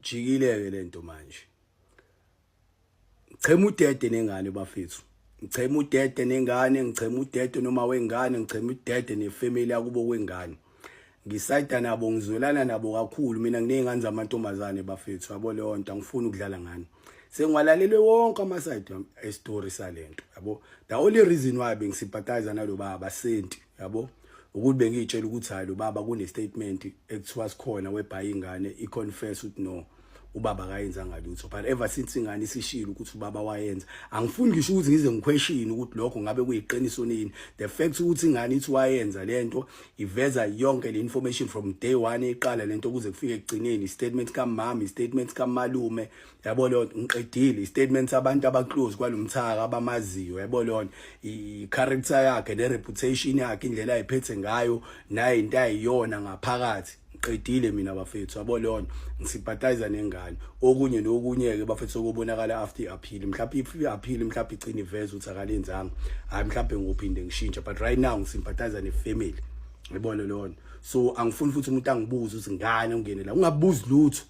jikile lento manje ngichema udede nengane bafethu ngichema udede nengane ngichema udede noma wengane ngichema udede nefamily yakubo kwengane ngisayida nabo ngizwelana nabo kakhulu mina nginezingane zamantombazane bafethu yabo leyo nto angifuni ukudlala ngani sengiwalalele wonke amaside estory salento yabo the only reason why bengisympathize nalo baba senti yabo ukuthi bengitshela ukuthi hayi lo baba kune statement ekuthiwa sikhona webhayi ingane iconfess ukuthi no ubaba akayenzanga lutho but ever since ingane isishilo ukuthi ubaba wayenza angifuni ngisho ukuthi ngize ngiquestion ukuthi lokho ngabe kuyiqiniso nini the fact ukuthi ingane ithi wayenza lento iveza yonke le information from day one eqala lento kuze kufike ekugcineni statement kamama statement kamalume yabo lo ngiqedile statements abantu abaclose kwalomthaka abamaziyo yabo lo I character yakhe ne reputation yakhe indlela ayiphethe ngayo naye into ayiyona ngaphakathi qedile mina bafethu yabo lona ngisympathize nengane okunye nokunye ke bafethu okubonakala after appeal mhlawumbe if appeal mhlawumbe igcina iveza ukuthi akalenzanga hayi mhlawumbe ngophinde ngishintsha but right now ngisympathize nefamily yabona lona so angifuni futhi umuntu angibuza ukuthi ngane ungene la ungabuzi lutho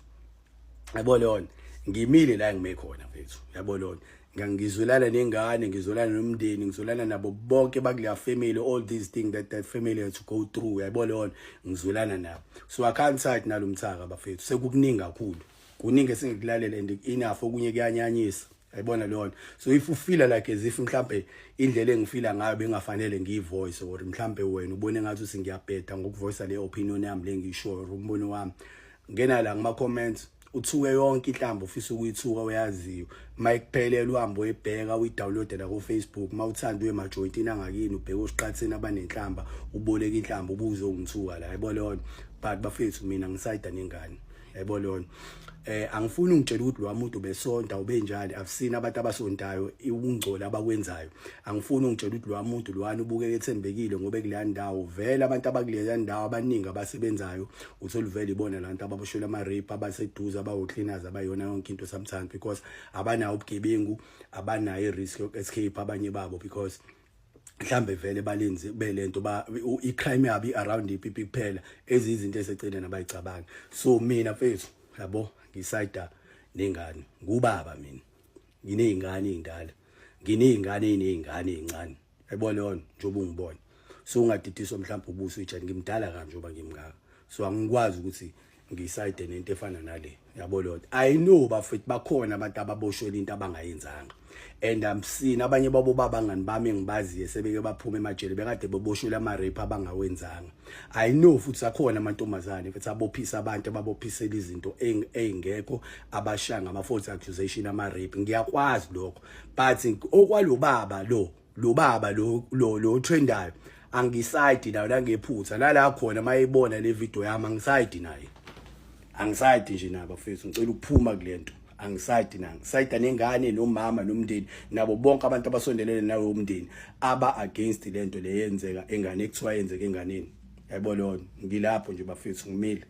yabo lona ngimile la ngime khona mfethu yabo lona ngangizwelana nengane ngizwelana nomndeni ngizwelana nabo bonke bakuleya family all these things that family had to go through yabo lona ngizwelana nabo so I can't side nalomthaka bafethu sekukuningi kakhulu kuningi esengikulalela and enough okunye kuyanyanyisa yabona lona so if you feel like as if mhlambe indlela engifila ngayo bengafanele ngiyivoice or mhlambe wena ubone ngathi usingiyabheda ngokuvoice le opinion yami lengisho umbono wami ngena la ngama comments uthuke yonke inhlamba ufisa ukuyithuka uyaziyo mayikuphelela uhambo ebheka uyidownload la ku Facebook mawuthanda uyemajoint inangakini ubheka osiqatheni abanenhlamba uboleka inhlamba ubuze ungithuka la yabo lona but bafethu mina ngisayida nengane yabo lona angifuni ungitshela ukuthi lo muntu besonta ubenjani I've seen abantu abasontayo ungcola abakwenzayo angifuni ungitshela ukuthi lo muntu lwana ubukeke ethembekile ngoba kuleya ndawo vele abantu abakuleya ndawo abaningi abasebenzayo uthola vele ibona lantu ababoshela ama rape abaseduza abawo cleaners abayona yonke into sometimes because abanawo ubugebengu abanayo risk of escape abanye babo because mhlambe vele balenze belento ba icrime yabi around ipipi kuphela ezizinto esecene nabayicabanga so mina mfethu yabo ngisayida nengane ngubaba mina nginezingane ezindala nginezingane ezincane yabona lona njoba ungibona so ungadidiswa mhlawumbe ubuso ijani ngimdala kanjoba ngimngaka so angikwazi ukuthi ngisayide nento efana nale yabo lona I know bafethu bakhona abantu ababoshwela into abangayenzanga and I'm seeing abanye babo babangani bami engibaziye sebeke baphuma emajele bekade boboshwela ama rape abangawenzanga I know futhi sakhona amantombazane futhi abophisa abantu ababophisela izinto engekho abashanga ama false accusation ama rape ngiyakwazi lokho but okwalo baba lo baba lo trendayo angisayidi nayo la ngephutha la khona mayibona le video yami angisayidi naye angisayidi nje naba mfethu ngicela ukuphuma kulento angisayidi nanga sayida nengane nomama nomndeni nabo bonke abantu abasondelene nawe umndeni aba against lento leyenzeka engane ekuthiwa yenzeke enganeni yabo lona ngilapho nje bafethu ngimile